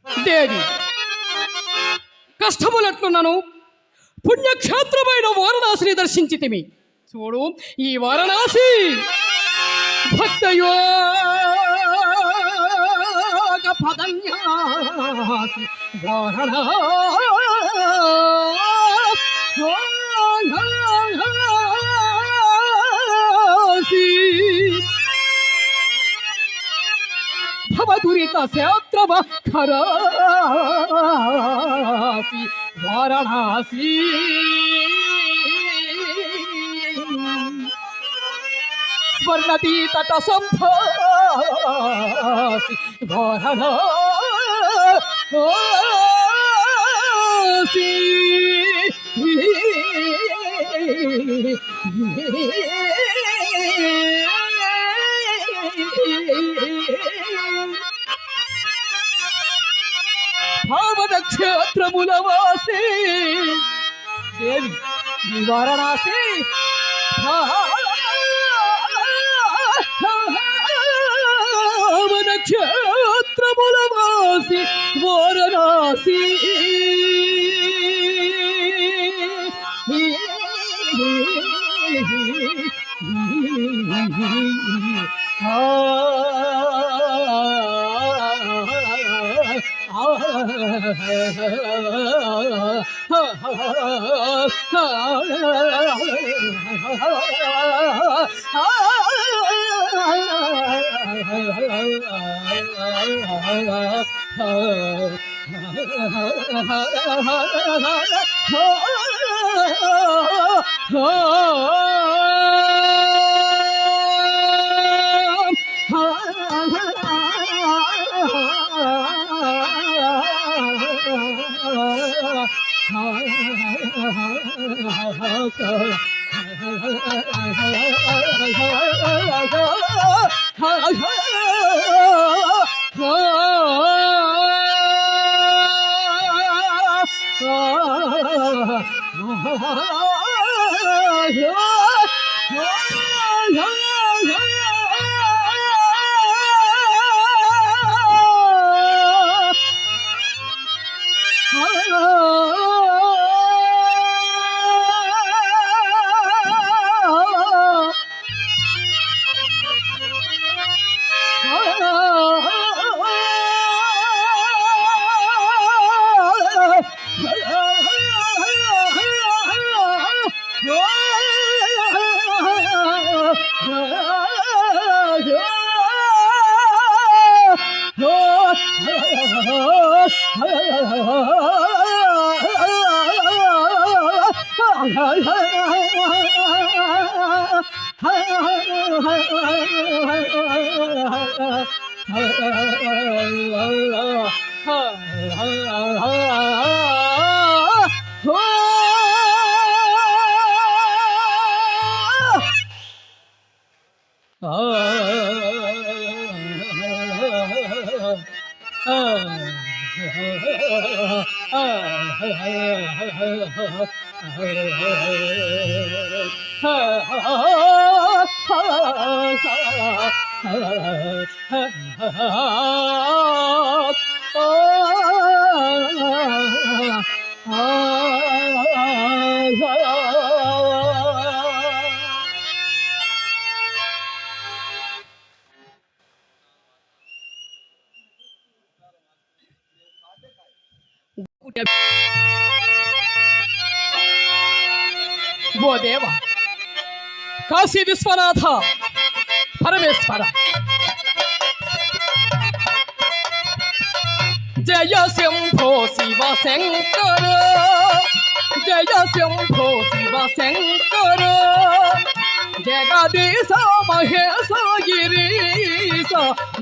దేవి కష్టములెట్లున్నాను పుణ్యక్షేత్రమైన వారణాసిని దర్శించితిమి. చూడు ఈ వారణాసి భక్తయోగ పదన్యాసి వారణాసి భవదురిత క్షేత్రవ ఖరాసి వారణాసి స్వర్ణతీ తట సంభాసి వారణాసి పావన క్షేత్రముల వాసి దేవి ఈ వారణాసి పావన క్షేత్రముల వాసి వారణాసి ఓ దేవ కాశీ విశ్వనాథ పరమేశ్వర జయ శంభో శివ శంకర జయ శంభో శివ శంకర జగదీశ మహేశ గిరీశ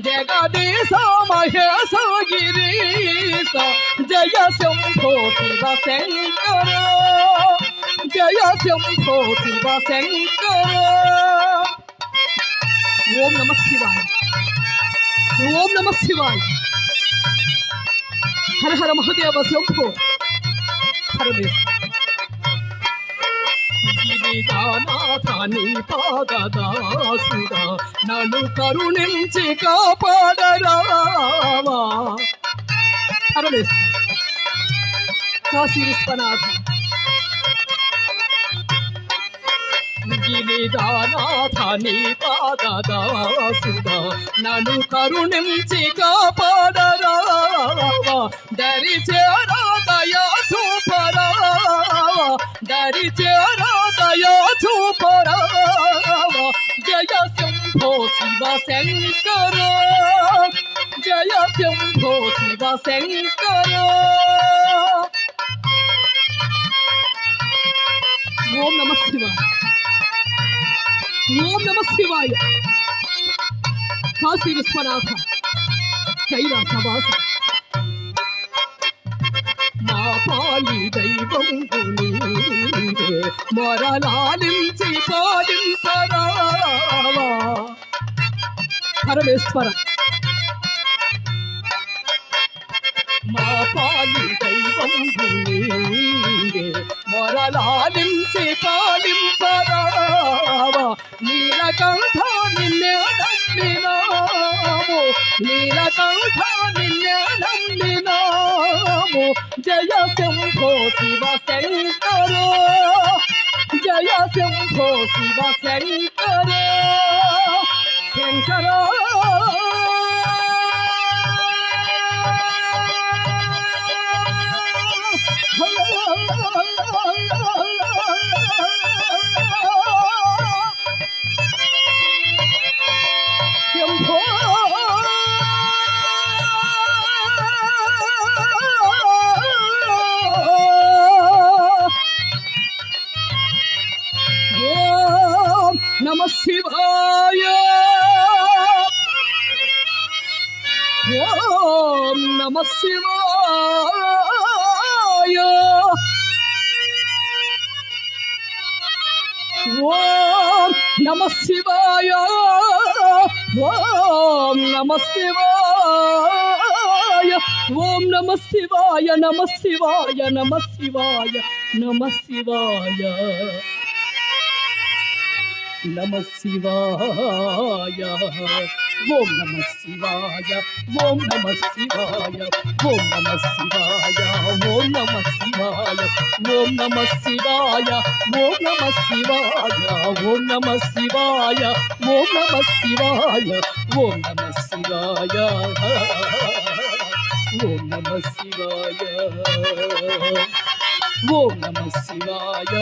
జగదీశ మహేశ గిరీశ జయ శంభో శివ శంకర జయ శంభో శివ శంకర. ఓం నమ శివాయ ఓం నమ శివాయ. హర హర మహదేవ శంభో పరమేశ్వర. గిరిజానాథాని పాదదాసుడా నన్ను కరుణించి కాపాడరావా. పరమేశ్వర కాశీ విశ్వనాథ గిరిజానాథ నీ పాదదాసుడా నన్ను కరుణించి కాపాడరావా దరి చేరాదయా చూపరావా దరి చేరాదయా చూపరావా జయ శంభో శివ శంకర జయ శంభో శివ శంకర ఓం నమః శివాయ ఓం నమః శివాయ కాశీ విశ్వనాథ కైలాసవాస మా పాలి దైవం నీవే మొరలాలించి పాలింపరావా పరమేశ్వర మా పాలి దైవం నీవే మొరలాలించి పాలింపరావా నీలకంఠ నిన్నే నమ్మినాము నీలకంఠ నిన్నే నమ్మినాము జయ శంభో శివ శంకర జయ శంభో శివ శంకర శంకర నమ శివాయ ఓం నమ శివాయ ఓం నమ శివాయ ఓం నమ శివాయ ఓం నమ శివాయ నమ శివాయ నమ శివాయ నమ శివాయ నమ శివాయ ఓం నమ శివాయ ఓం నమ శివాయ ఓం నమ శివాయ ఓం నమ శివాయ ఓం నమ శివాయ ఓం నమ శివాయ ఓం నమ శివాయ ఓం నమ శివాయ ఓం నమ శివాయ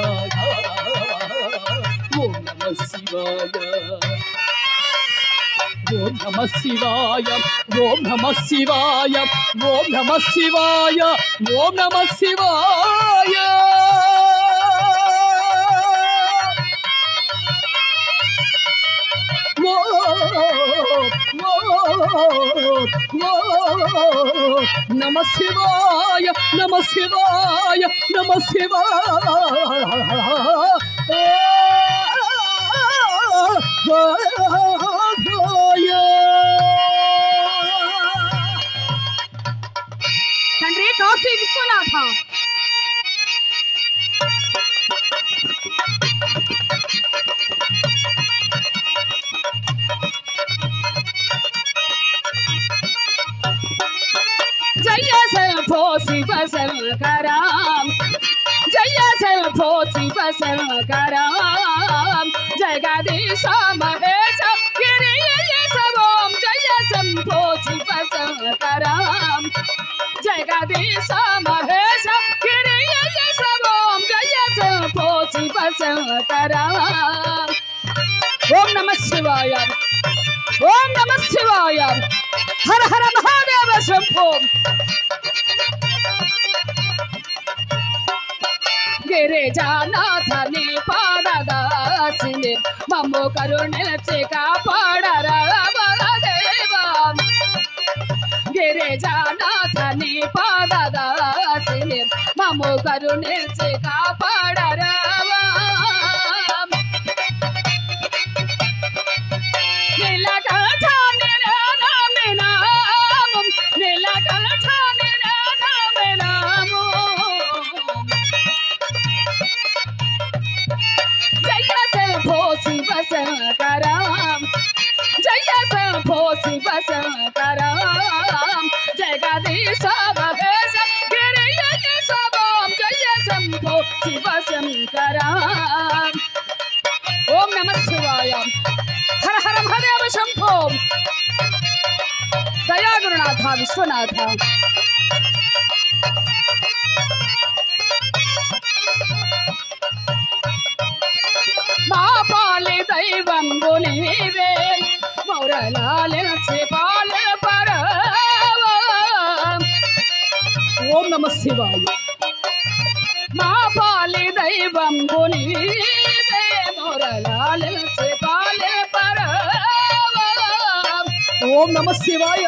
ఓం నమ శివాయ ఓం నమ శివాయ ఓం నమ శివాయ ఓం నమ శివాయ ఓం నమ శివాయ ఓం నమ శివాయ ఓం నమ శివాయ నమ శివాయ నమ శివాయ నమ శివాయ తండ్రి కాశీ విశ్వనాథ జయ శంభో శివ శంకర జయ శంభో శివ శంకర జగదీశ మహేశ గిరీశ ఓం జయ శంభో శివ శంకర జగదీశ మహేశ గిరీశ ఓం జయ శంభో శివ శంకర ఓం నమః శివాయ ఓం నమః శివాయ హర హర మహాదేవ శంభో గిరిజానాథ నీ పాదదాసిని మమ్ము కరుణించి కాపాడరావదేవా గిరిజానాథ నీ పాదదాసిని మమ్ము కరుణించి కాపాడరావా నీలకంఠ నినామము నీలకంఠ నినామము జయ శంభో శివ శంకర జయ శంభో శివ శంకర జగదీశ మహేశ గురునాథ విశ్వనాథ. మా పాలి దైవంబు నీవే మౌరలాలించి పాలు పరవా. ఓం నమ శివాయ. మా పాలి దైవంబు నీవే మౌరలాలించి పాలు పరవా. ఓం నమ శివాయ.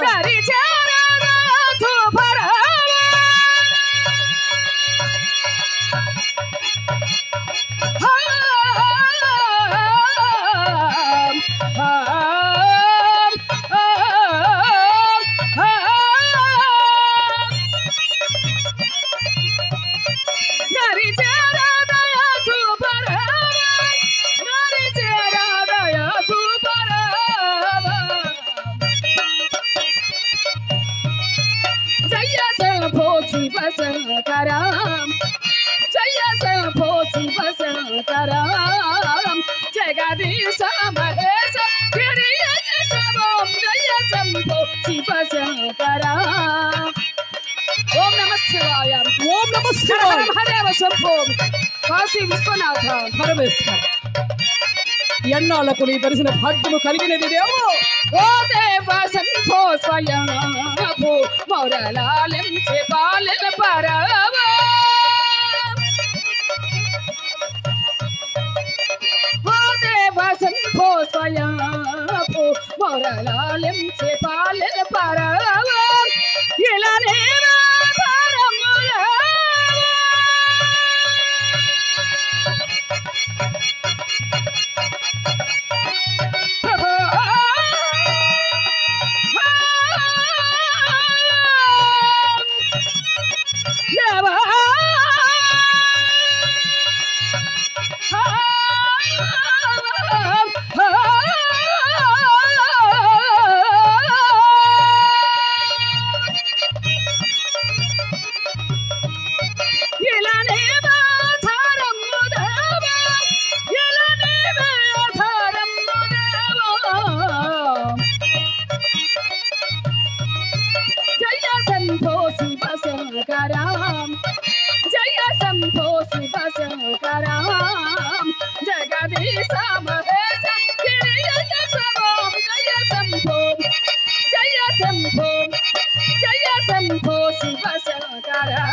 శంకరం జయ శంభో శివ శంకరం జగదీశ మహేశ గిరియ శంభం జయ శంభో శివ శంకరం. ఓం నమ శివాయ. ఓం నమ శివాయ. హరేవ శంభో కాశీ విశ్వనాథ పరమేశ్వర. ఎన్నాళ్ళకు నీ దర్శన భాగ్యము కలిగినది దేవో. ఓ దేవ శంభో స్వయం భూ మౌరలాలించి పాలన పరవా. ఓ దేవ శంభో స్వయం భూ మౌరలాలించి పాలన పరవా. ఇలా జయ శంభో శివ శంకరం జగదీశ మహేశ గిరియ శంభం జయ శంభో జయ శంభో జయ శంభో శివ శంకరం.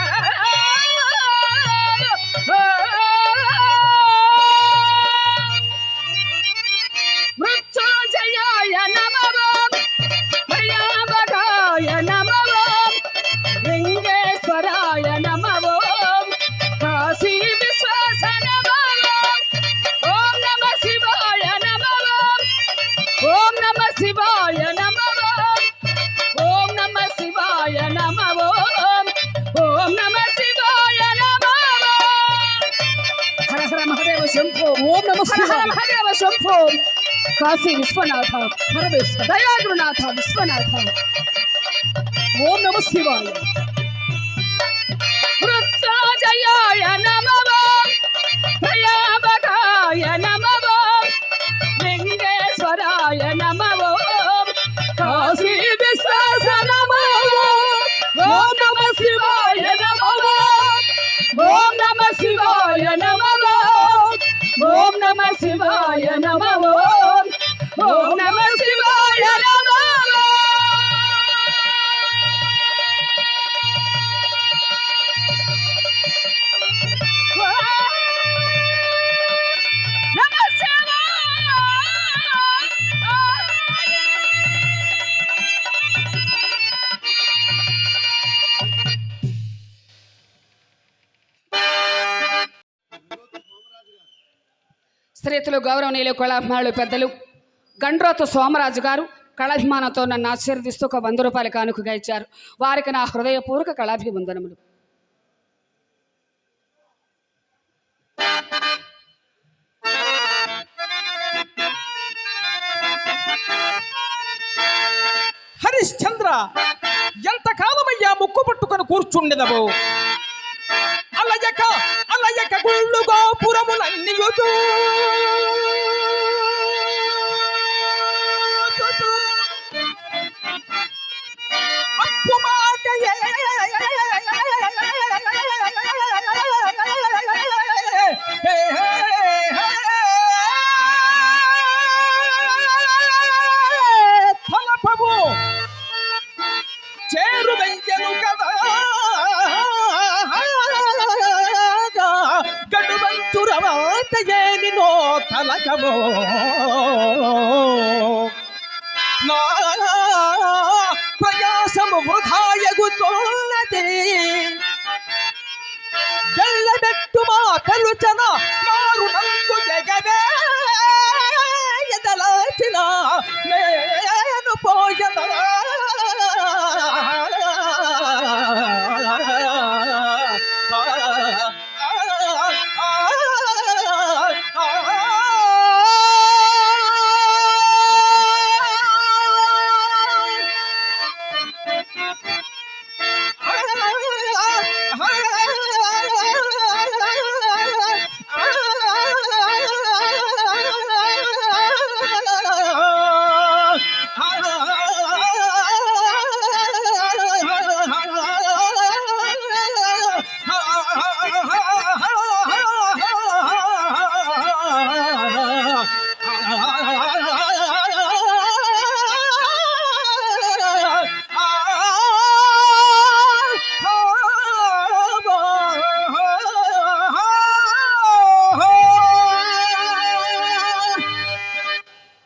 మృత్యుంజయాయ నమః భయాభగాయ నమః లింగేశ్వరాయ నమః కాశీ విశ్వాస నమః. ఓం నమ శివాయ నమః. ఓం నమ శివాయ నమః. ఓం నమ శివాయ నమః. ఓం నమ శివాయ నమః. హర హర మహదేవ శంభో. ఓం నమ హర హర శివాయ. మహదేవ శంభో కాశీ విశ్వనాథ పరమేశ్వర. దయాగురునాథ విశ్వనాథ. ఓం నమ శివాయ. మృత్యుంజయాయ నమః భయాభగాయ నమః లింగేశ్వరాయ నమః కాశీ విశ్వాస నమః. ఓం నమ శివాయ నమః. ఓం నమ శివాయ నమః. ఓం నమ శివాయ నమః. ఓం నమ శివాయ నమః. శ్రీతులు గౌరవనీయులు కళాభిమానులు పెద్దలు గండ్రోతు సోమరాజు గారు కళాభిమానంతో నన్ను ఆశీర్వదిస్తూ ఒక 100 రూపాయల కానుకగా ఇచ్చారు. వారికి నా హృదయపూర్వక కళాభివందనములు. హరిశ్చంద్ర, ఎంతకాలమయ్యా ముక్కు పట్టుకొని కూర్చుండెదవు? అలయక అలయక గుళ్ళు గోపురములన్నీ పుమాటయే తలపవు చేరువయ్యను కదా గడువంతురవాతయేనినో తలకవో నా ప్రయాసము వృధాయగుతున్నది గల్లబెట్టు మా పెలుచన మారు నందు ఎగవే ఎదలాచిన నేను పోయదరా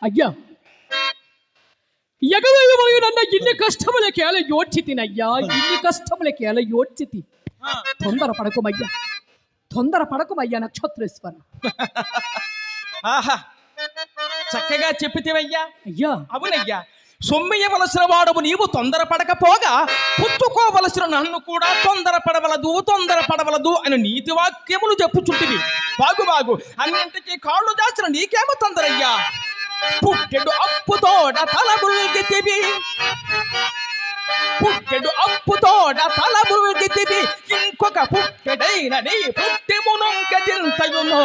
ಅಯ್ಯ ಎಗವೇಯುವಾಗ ನನ್ನ ಇಲ್ಲಿ ಕಷ್ಟముల కేల ಯೋಚಿತಿನయ్యా ಇಲ್ಲಿ కష్టముల కేల ಯೋಚಿತಿ తొందర పడకుమయ్యా నక్షత్రేశ్వర ఆహా చక్కగా చెప్పితివయ్యా అయ్యా అవునయ్యా సొమ్మియవలసిన వాడవు నీవు తొందర పడకపోగా పుచ్చుకోవలసిన నన్ను కూడా తొందర పడవలదు అని నీతి వాక్యములు చెప్పుచుంటివి బాగు అన్నింటికీ కాళ్ళు దాచిన నీకేమో తొందరయ్యా పుట్టెడు అప్పుతోడ తలముల్గితివి ఇంకొక పుట్టెడైన నీ పుట్టెమునొంకదింతయునో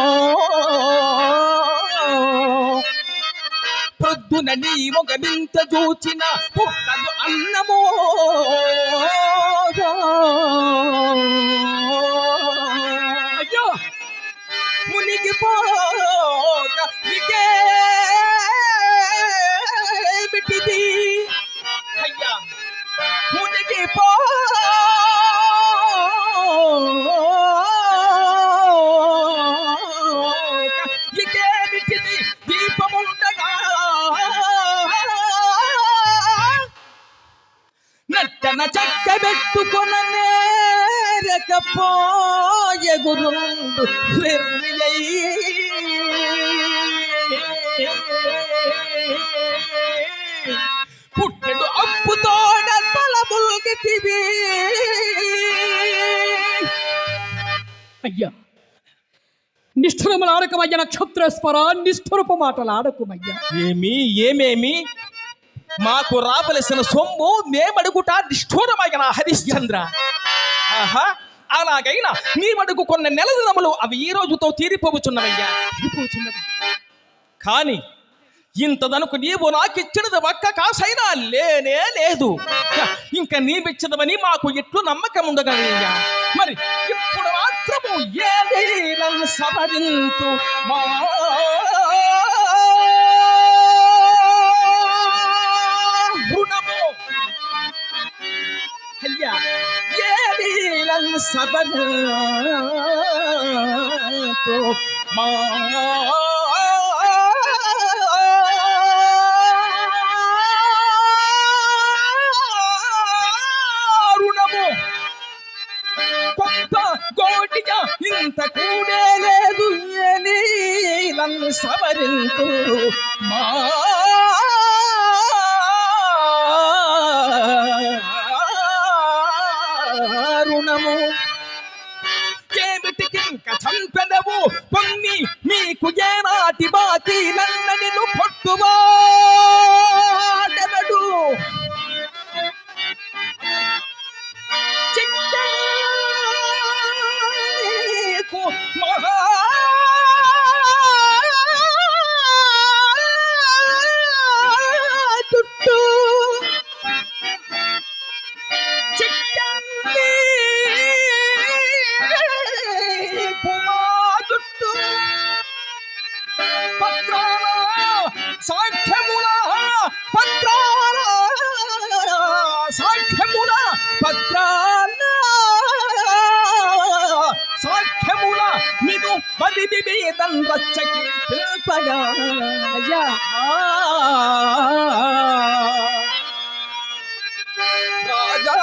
ప్రొద్దున నీ మొగమింత చూచిన పుట్టదు అన్నమో అయ్యో మునిగిపోక ఇకేమిటిది అయ్యా మునిగిపో ఇకేమిటిది దీపముండగా నట్టన చక్కబెట్టుకొననే రెకపోయెగురుండు వెర్రియై పుట్టెడు అప్పుతోడ తలముల్గితివి అయ్యా నిష్ఠురములు ఆడకమయ్య నక్షత్రేశ్వర నిష్ఠురపు మాటలు ఆడకుమయ్యా ఏమేమి మాకు రావలసిన సొమ్ము మేమడుగుట నిష్ఠూరమైన హరిశ్చంద్ర ఆహా అలాగైనా నీవడుగు కొన్ని నెల దినములు అవి ఈ రోజుతో తీరిపోవచ్చున్నవయ్యా కానీ ఇంతదనుకు నీవు నాకిచ్చినది ఒక్క కాసైనా లేనే లేదు ఇంకా నీవిచ్చినవని మాకు ఎట్లు నమ్మకం ఉండగలయ్యా మరి ఇప్పుడు మాత్రము ఏ నీలను సవరింతు మా రుణము అయ్యా ఏ నీలను సవరింతు మా గోటిగా ఇంత కూడే లేదు నీలను సవరింతు మా రుణము ఏమిటికింక చంపెదవు కొన్ని మీకు ఏనాటి బాకీ నన్న నిన్ను కొట్టువాడెవడు సాఖ్యముల పత్రాల సాఖ్యముల నిను బలి వివేదం రచ్చకి పిల్పగా అయ్యా రాజా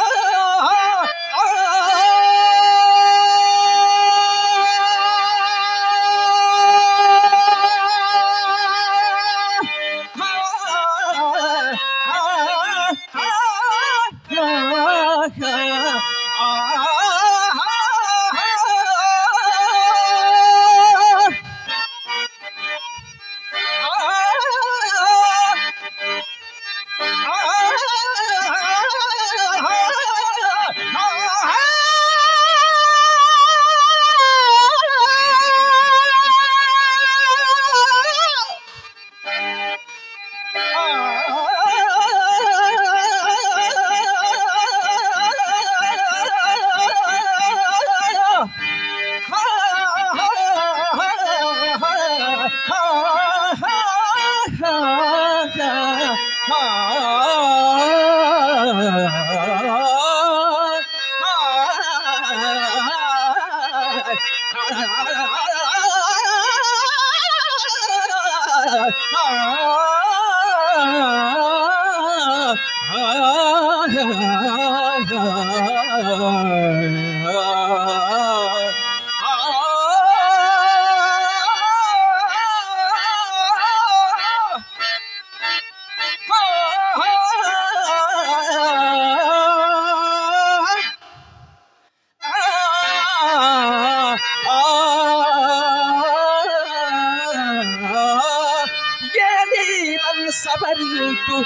సవరింతు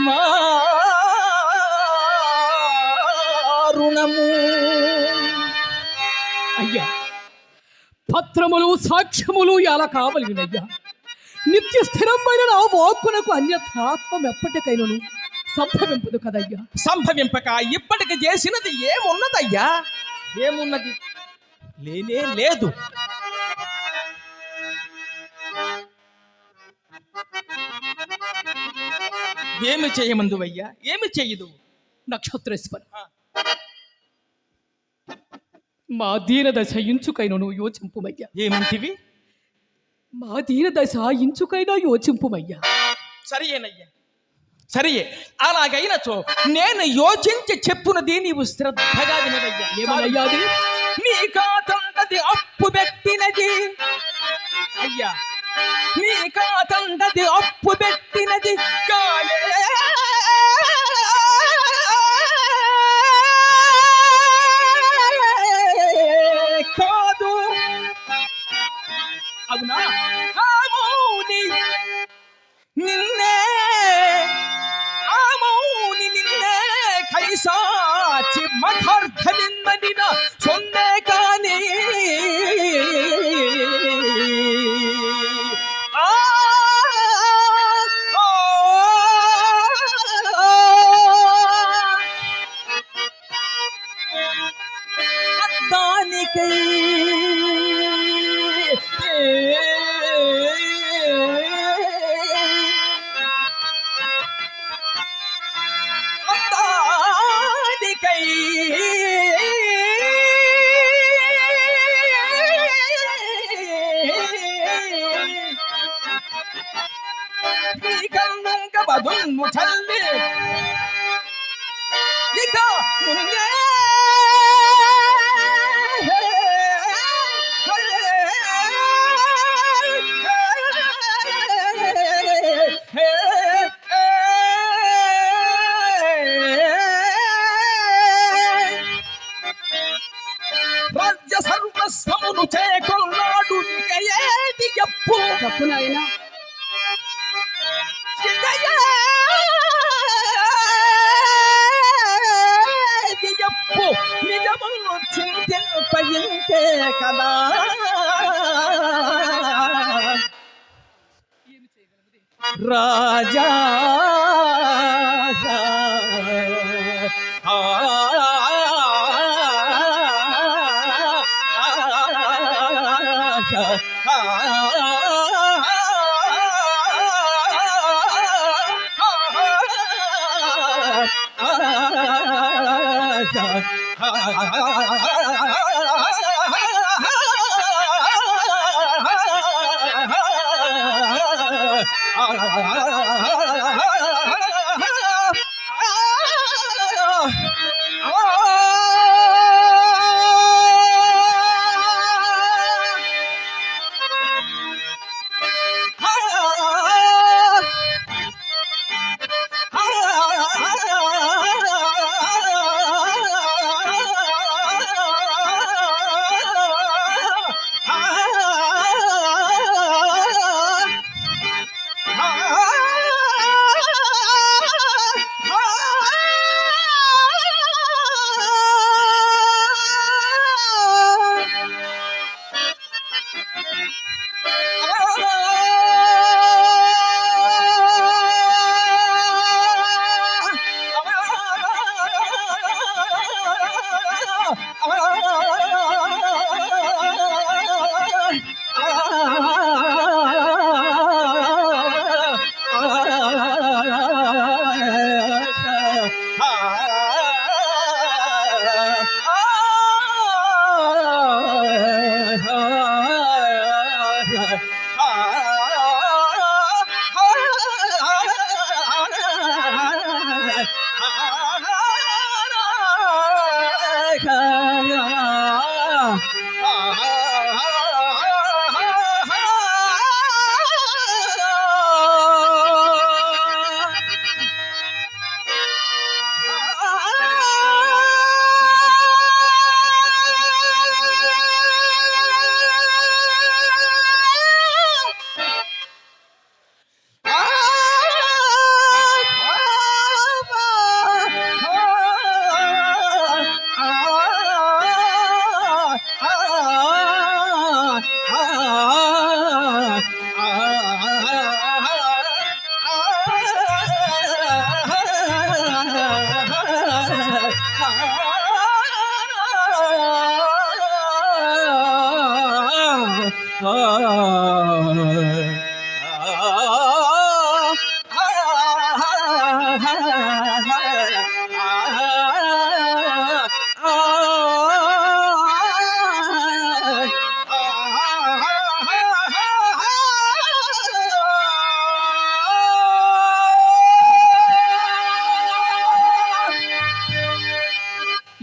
మారుణము. అయ్యా పత్రములు సాక్ష్యములు ఎలా కావలినయ్యా నిత్య స్థిరమైన నా వాక్కునకు అన్యథాత్వం ఎప్పటికైనను సంభవింపదు కదయ్యా. సంభవింపక ఇప్పటికి చేసినది ఏమున్నదయ్యా? ఏమున్నది? లేనే లేదు. ఏమి చేయమందువయ్యా? ఏమి చేయదు? నక్షత్రేశ్వర మా దీనదశ ఇంచుకైనను యోచింపుమయ్యా. ఏమంటివి? మా దీనదశ ఇంచుకైనా యోచింపుమయ్యా. సరియేనయ్యా, సరియే. అలాగైనచో నేను యోచించి చెప్పునది నీవు శ్రద్ధగా వినవయ్యా. ఏమనయ్యా అది? నీ కాతండది అప్పు పెట్టినది అయ్యా, నీ కాతండది అప్పు పెట్టినది కాలే కాదు. అవునా? ఆమౌని నిన్నే, ఆమౌని నిన్నే కైసాచి మఠార్థమిందనిన సొందే కాని దానికై దానికై నీ కన్నుంక బదున్ను చల్లి ఇక మున్నే రాజ్య సర్వస్వమును చేకొన్నాడు. ఇక ఏది ఎప్పు? తప్పు నాయనా. ఇక ఏది ఎప్పు? నిజమును చింతింపయింతే కదా. రాజా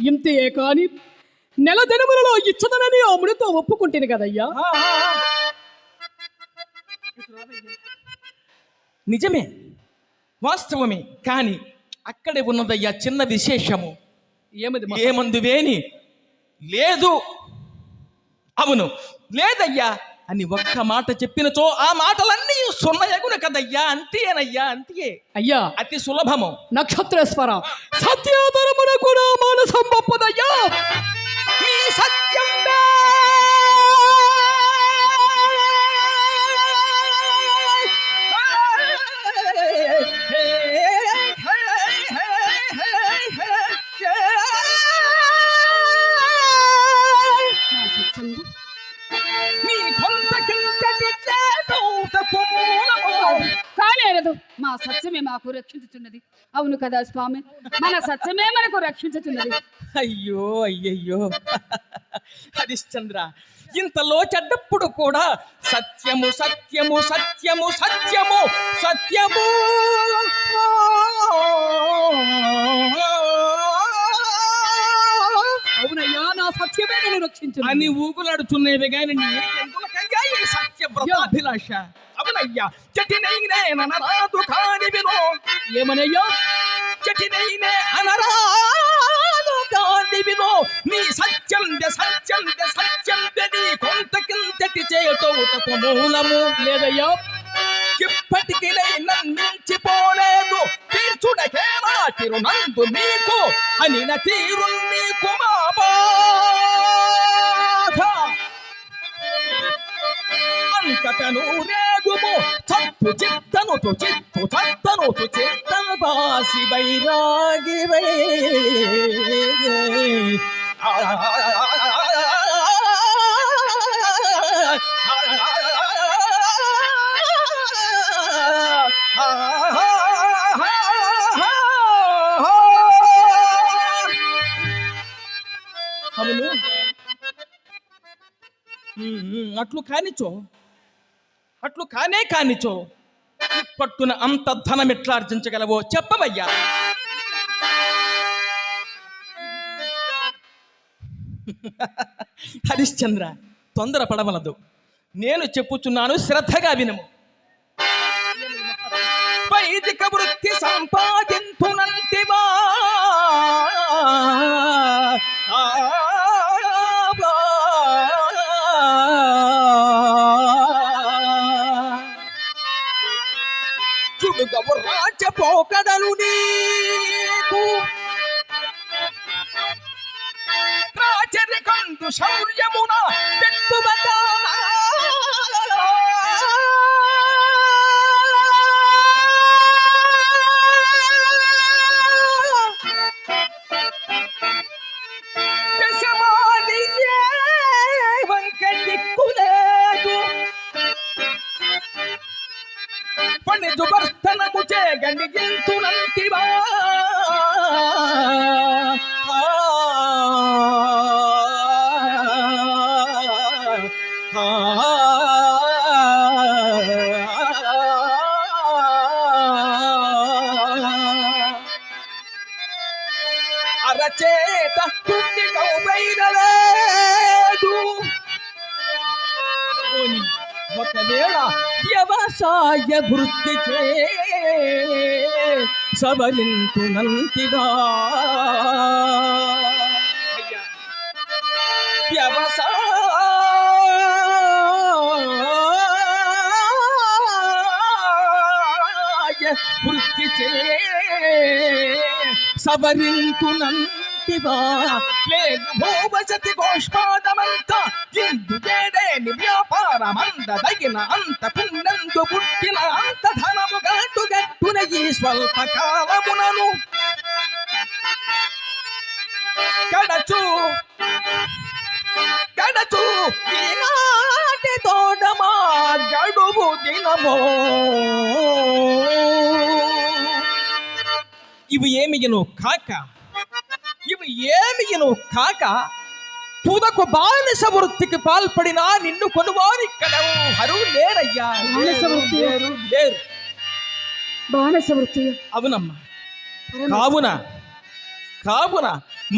ఇంతే కాని నెల దినములలో ఇచ్చదనని అమ్ముడితో ఒప్పుకుంటేను కదయ్యా. నిజమే, వాస్తవమే. కానీ అక్కడే ఉన్నదయ్యా చిన్న విశేషము. ఏమందువేని లేదు, అవును లేదయ్యా అని ఒక్క మాట చెప్పినచో ఆ మాటలన్నీ సున్నయగున కదయ్యా. అంతేనయ్యా, అంతే అయ్యా. అతి సులభము. నక్షత్రేశ్వర సత్యాధరమున కూడా మానసం పప్పదయ్యా. ఈ సత్యం కానేరదు. మా సత్యమే మాకు రక్షించుచున్నది. అవును కదా స్వామి, మన సత్యమే మనకు రక్షించుచున్నది. అయ్యో అయ్యయ్యో హరిశ్చంద్ర, ఇంతలో చెడ్డప్పుడు కూడా సత్యము సత్యము సత్యము సత్యము సత్యము అవునయ్యా, నా సత్యమే నన్ను రక్షించు అని ఊగులాడుచున్నేవి గాని నీకెందులకయ్యా ఈ సత్యవ్రతాభిలాష? అవునయ్యా, చటినైనే అనరాదు కాని వినో. ఏమనయ్యా? చటినైనే అనరాదు కాని వినో. నీ సత్యం సత్యం సత్యం నీ కొంతకింతటి చేయటోటకు మూలము లేదయ్యా. ఇప్పటికి నన్నించిపోలేదు, తీర్చుడకేనా తిరునందు నీకు అని నా తీరు నీకు మా బాధ. అంతటను రేగుము చప్పు చిత్తను చిత్తు చత్తను చిత్తను బాసి వైరాగి వై అవును. అట్లు కానిచో, అట్లు కానిచో. పట్టున అంత ధనం ఎట్లా ఆర్జించగలవో చెప్పవయ్యా. హరిశ్చంద్ర, తొందర పడవలదు. నేను చెప్పుచున్నాను, శ్రద్ధగా వినము. వైదిక వృత్తి సంపాదించునంటివా, చుడుగవు రాజపోకడలు నీకు, రాజరికందు శౌర్యమున పెట్టుబట, భర్తనము చేయగలిగింతునంటివా, అరచేత పుట్టికౌ వైరలేదు. ఒకవేళ వ్యవసాయ వృత్తి చే సవరింతునంతిగా, వ్యవసాయ వృత్తి చే సవరింతునంతివా, లేదు భూవసతి గోష్పాదమంత ఇందు ఏడేని వ్యాపారమందదగిన అంత పుణ్యందు పుట్టిన అంత ధనము గట్టున ఈ స్వల్ప కాలమునను కడచు ఈనాటి తోడమా గడువు దినమో. ఇవి ఏమియను కాక తుదకు బానిస వృత్తికి పాల్పడినా నిన్ను కొనువారిక్కడ హరు లేరయ్యా. లేరు. బానిస వృత్తి అవునమ్మా. కావున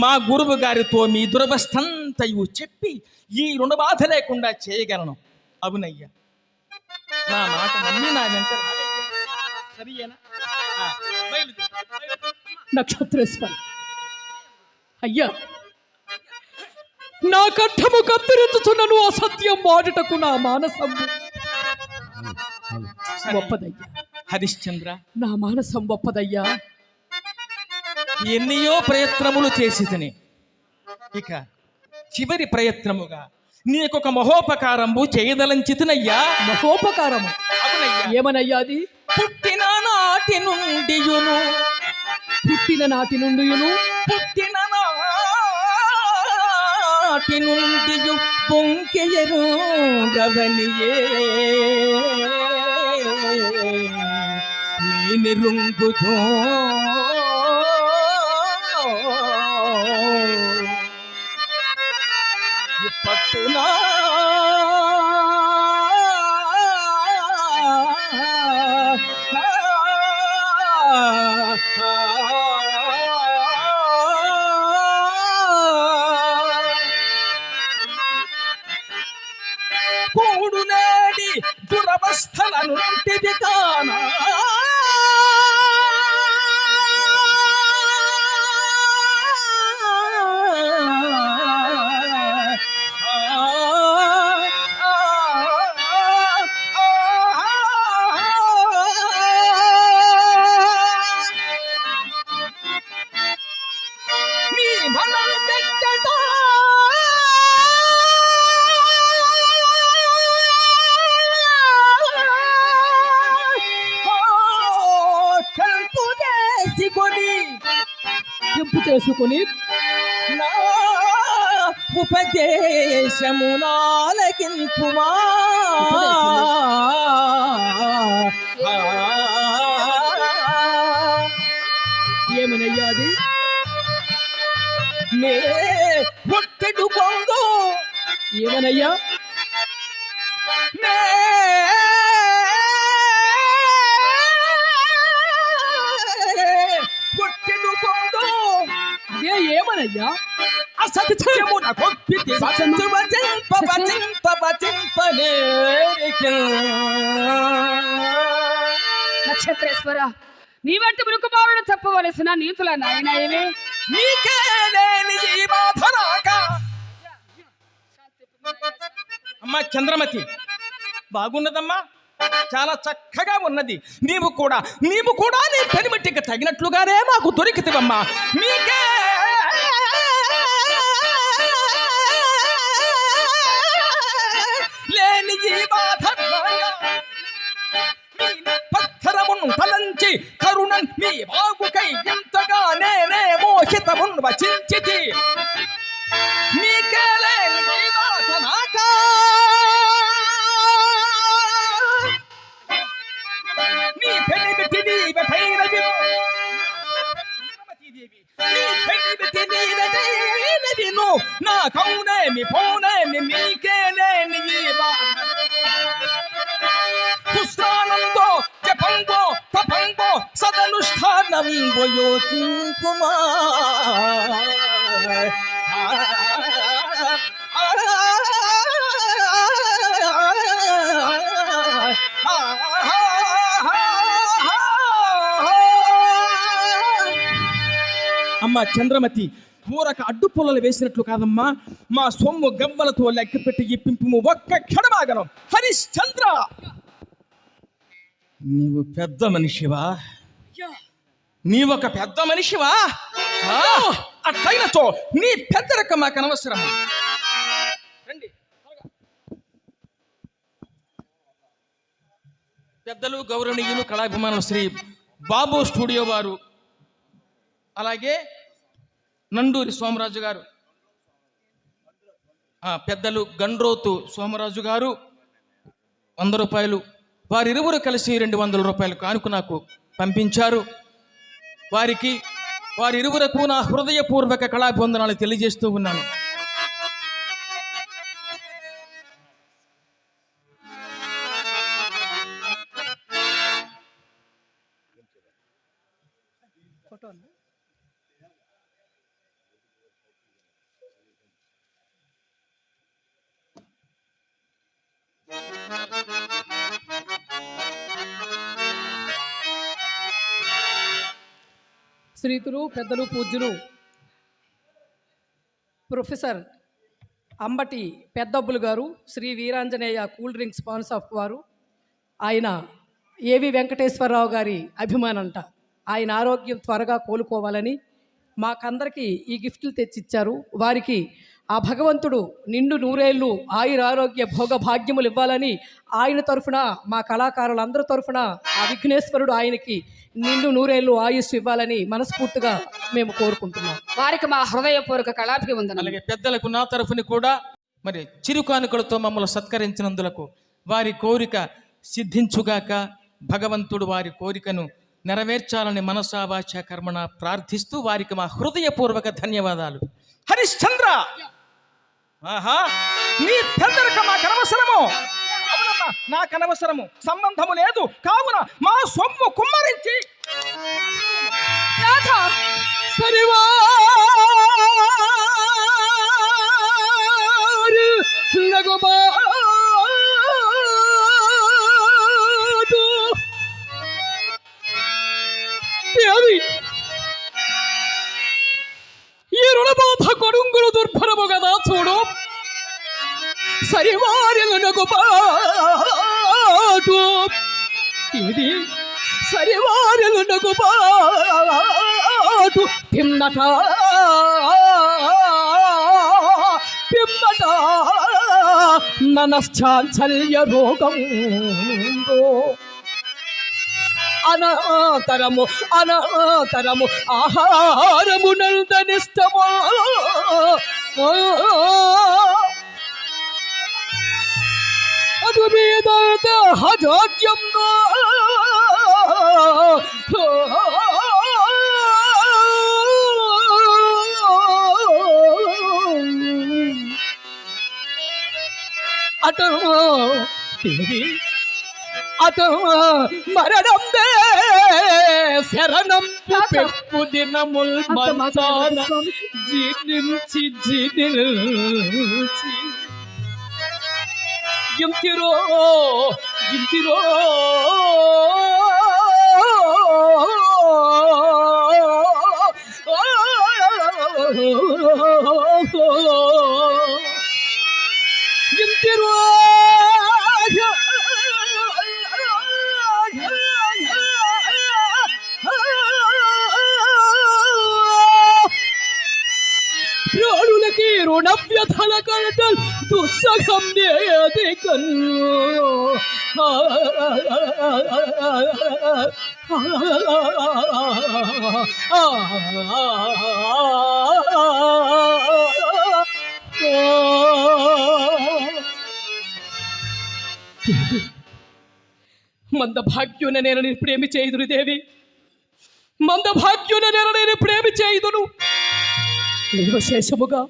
మా గురువు గారితో మీ దురవస్థంతయు చెప్పి ఈ రుణ బాధ లేకుండా చేయగలను. అవునయ్యా, నా మాట నమ్మి నా వెంట సరియేనా? నక్షత్రేశ్వర అయ్యా, నా కంఠము కత్తిరించుచున్నను అసత్యం వాడుటకు నా మానసం గొప్పదయ్యా. హరిశ్చంద్ర, నా మానసం గొప్పదయ్యా. ఎన్నో ప్రయత్నములు చేసితిని, ఇక చివరి ప్రయత్నముగా నీకొక మహోపకారము చేయదలంచితినయ్యా. మహోపకారము? అవునయ్యా. ఏమనయ్యా అది? పుట్టిన నాటి నుండియును పొంకెయరు గవనియే నీరుంగుతో పట్టునా కూడులేని దురవస్థల నుండి కానా చేసుకుని నా ఉపదేశమునాలకింపుమా. ఏమనయ్యా అది? నే ఒట్టెడుకొందు ఏమనయ్యా? నే ఒట్టెడుకొందు అదే ఏమనయ్యా? అసత్యమున కొప్పితి నక్షత్రేశ్వర, నీ వంటి మృకుమారుడు చెప్పవలసిన నీతుల నాయన ఏమి? నీకే లేని జీవాధరాక. అమ్మా చంద్రమతి, బాగున్నదమ్మా, చాలా చక్కగా ఉన్నది. నీవు కూడా నీ పెనిమిటికి తగినట్లుగానే మాకు దొరికితివమ్మా. నీకే లేని జీవాధరాక. పత్థరమును తలంచి కరుణన్ మీ బాగుకై ఎంతగా నేనే మోహితమున్ వచించితి. నీకే లేని జీవాధరాక. నీ పెనిమిటి నీవే భైరవిను, నీ పెనిమిటి నీవే భైరవిను, నా కౌనేమి పౌనేమి నీకే లేని పుష్టానందో జపంగో తపంగో సదనుష్ఠానం వయోతి కుమార్. అమ్మా చంద్రమతి, ఊరక అడ్డు పుల్లలు వేసినట్లు కాదమ్మా, మా సొమ్ము గవ్వలతో లెక్కపెట్టి ఇప్పింపు ఒక్క క్షణమాగనం. హరిశ్చంద్ర, నీవు పెద్ద మనిషివా? నీవొక పెద్ద మనిషివా? అట్లయినతో నీ పెద్దరక మాకు అనవసరం. రండి. పెద్దలు గౌరవనీయులు కళాభిమానులు శ్రీ బాబు స్టూడియో వారు, అలాగే నండూరి సోమరాజు గారు, పెద్దలు గండ్రోతు సోమరాజు గారు 100 రూపాయలు, వారిరువురు కలిసి 200 రూపాయలు కానుక నాకు పంపించారు. వారిరువురకు నా హృదయపూర్వక కళాభివందనాలు తెలియజేస్తూ ఉన్నాను. శ్రీతులు, పెద్దలు, పూజ్యులు ప్రొఫెసర్ అంబటి పెద్దబ్బులు గారు, శ్రీ వీరాంజనేయ కూల్ డ్రింక్స్ స్పాన్స్ ఆఫ్ వారు, ఆయన ఏవి వెంకటేశ్వరరావు గారి అభిమానంట. ఆయన ఆరోగ్యం త్వరగా కోలుకోవాలని మాకందరికీ ఈ గిఫ్ట్లు తెచ్చిచ్చారు. వారికి ఆ భగవంతుడు నిండు నూరేళ్ళు ఆయురారోగ్య భోగ భాగ్యములు ఇవ్వాలని ఆయన తరఫున, మా కళాకారులందరి తరఫున ఆ విఘ్నేశ్వరుడు ఆయనకి నిండు నూరేళ్ళు ఆయుస్సు ఇవ్వాలని మనస్ఫూర్తిగా మేము కోరుకుంటున్నాం. వారికి మా హృదయపూర్వక కళాభివందనం. అలాగే పెద్దలకు నా తరఫుని కూడా మరి చిరుకానుకలతో మమ్మల్ని సత్కరించినందులకు వారి కోరిక సిద్ధించుగాక. భగవంతుడు వారి కోరికను నెరవేర్చాలని మనసా వాచ కర్మణ ప్రార్థిస్తూ వారికి మా హృదయపూర్వక ధన్యవాదాలు. హరిశ్చంద్ర, నీ పెద్దరిక మాకనవసరము. అవునమ్మా, నాకనవసరము, సంబంధము లేదు. కావున మా సొమ్ము కుమ్మరించి ఈ రుణబాధ కొడుంగులు దుర్భరము కదా చూడు. సరివారెలకు పాటు ఇది సరివారెలకు పాటు పిమ్మట మనశ్చాంచల్య రోగం అనంతరము ఆహారము నందనిష్టమో అది మీద హజాజ్యం అతను దేవి అతను మరణం శరణం పెప్పు దినముల్ మంచాన జీర్ణించి జీర్ణించి ఇంతిరో ఇంతిరో ఇంతిరో ప్రాణులకి రుణవ్యథల కలటల్ దుస్సగం నేది కన్ను మందభాగ్యున నేను ప్రేమి చేయుదును దేవి, మందభాగ్యున నేను ప్రేమి చేయుదును. నిర్వశేషముగా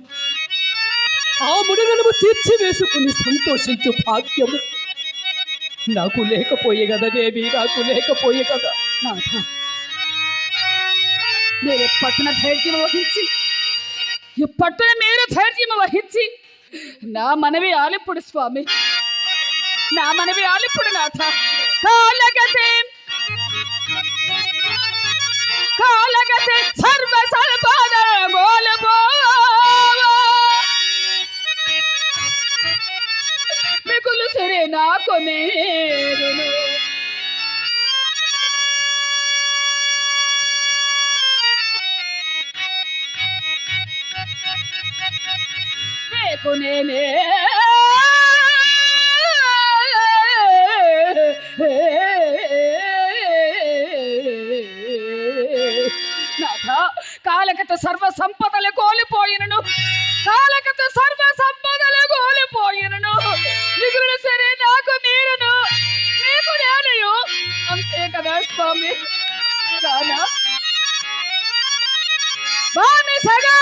ఆ ముడులను తీర్చి వేసుకుని సంతోషించు భాగ్యము నాకు లేకపోయే కదా దేవి, నాకు లేకపోయే కదా. నాథ, మీరు పట్టున ధైర్యం వహించి పట్టున మీరు ధైర్యం వహించి నా మనవి ఆలిప్పుడు స్వామి, నా మనవి ఆలిప్పుడు నాథ. కాలగతే కాలగతే సర్వ సర్వద గోలబో మిగులు సరే నాకు నేరును నీకు నేనే నాథ. కాలకత సర్వ సంపదలు కోల్పోయినను, కాలకత సర్వ సంపదలు కోల్పోయినను మిగులు సరే నాకు మీరును మీకు నేనయు అంతే కదా స్వామి. రానా బానిసగా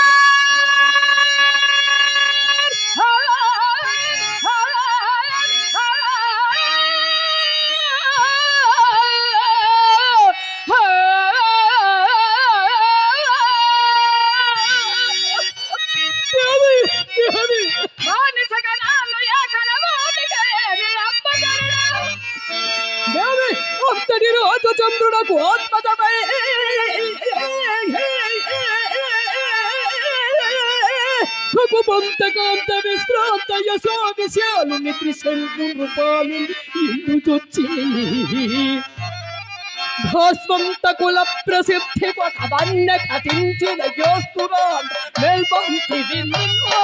అంతటి రోజు చంద్రుడకు ఆత్మతమై భగవంతకాంత విశ్రాంత యశో విశాలు నిత్రిశంకు నృపాలు ఇందుచొచ్చి భాస్వంత కుల ప్రసిద్ధి అవన్న కథించిన యోస్తుగా మేల్పంతి విన్నో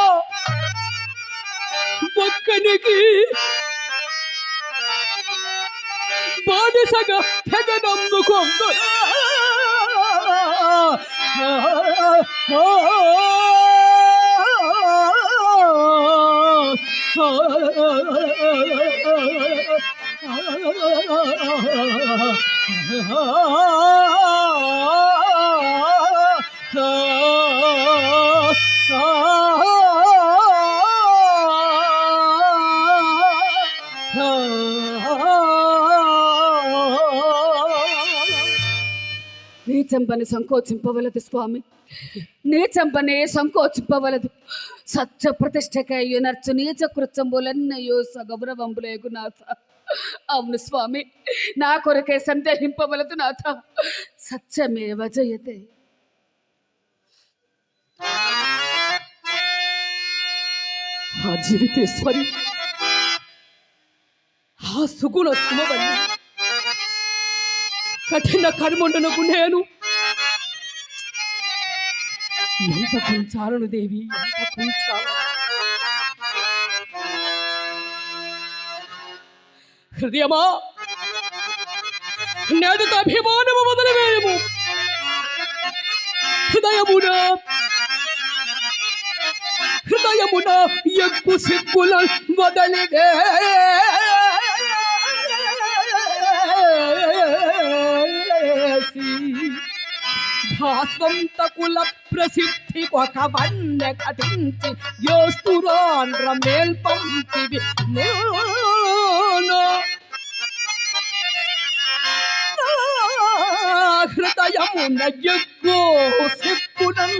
ఒక్కనికి బానిసగా తెగనమ్ముకొందు నీచంపని సంకోచింపవలదు స్వామి, నీచంపనే సంకోచింపవలదు. సత్య ప్రతిష్టకయ్యు నర్చు నీచ కృత్యంబులన్నయో సగౌరవంబులేగు నాథ. అవును స్వామి, నా కొరకే సందేహింపవలదు నాథ. సత్యమేవ జయతే. ఆ జీవితేశ్వరి, ఆ సుగుణ సుమవల్లి, కఠిన కర్మండునకు నేను ఎంత కుంచాలను దేవి, ఎంత కుంచాలను. హృదయమా, నేడుతో అభిమానము మొదలువేయము. హృదయమున హృదయమున ఎక్కు సిగ్గుల మొదలిదే స్వంత కుల ప్రసిద్ధి ఒక వన్నె కటించి యోస్తురాండ్ర మేల్పంపివి హృదయమున ఎగ్గో సిప్పునం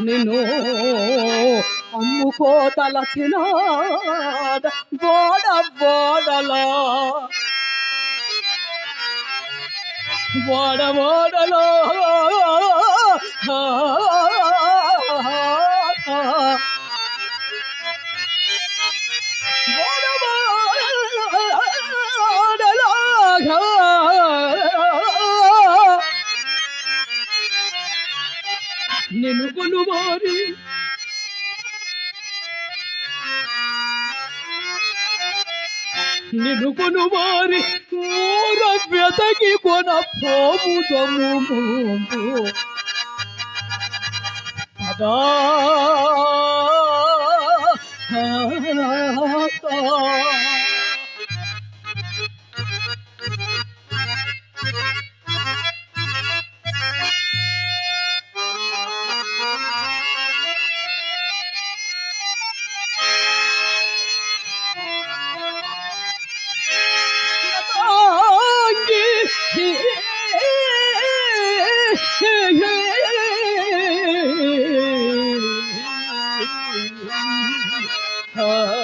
నిన్ను అమ్ముకోదలచినాడ బోడలా నిన్ను కొనువారి నిన్ను కొనువారి ఊర వెతకి కొన పోముదము ముందు పదా ఆ